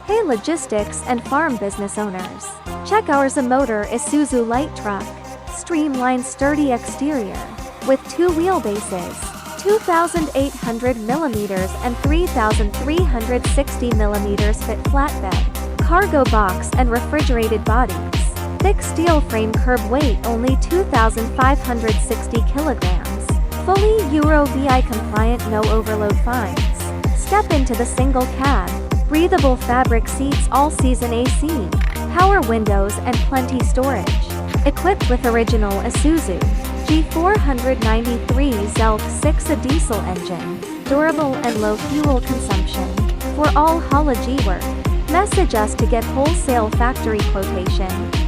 Hey logistics and farm business owners. Check our ZMMOTOR Isuzu light truck. Streamlined sturdy exterior. With two wheelbases, 2,800mm and 3,360mm fit flatbed. Cargo box and refrigerated bodies. Thick steel frame curb weight only 2,560 kilograms. Fully Euro VI compliant, no overload fines. Step into the single cab. Breathable fabric seats, all-season AC, power windows and plenty storage. Equipped with original Isuzu G493 ZELK 6 a diesel engine, durable and low fuel consumption. For all haulage work, message us to get wholesale factory quotation.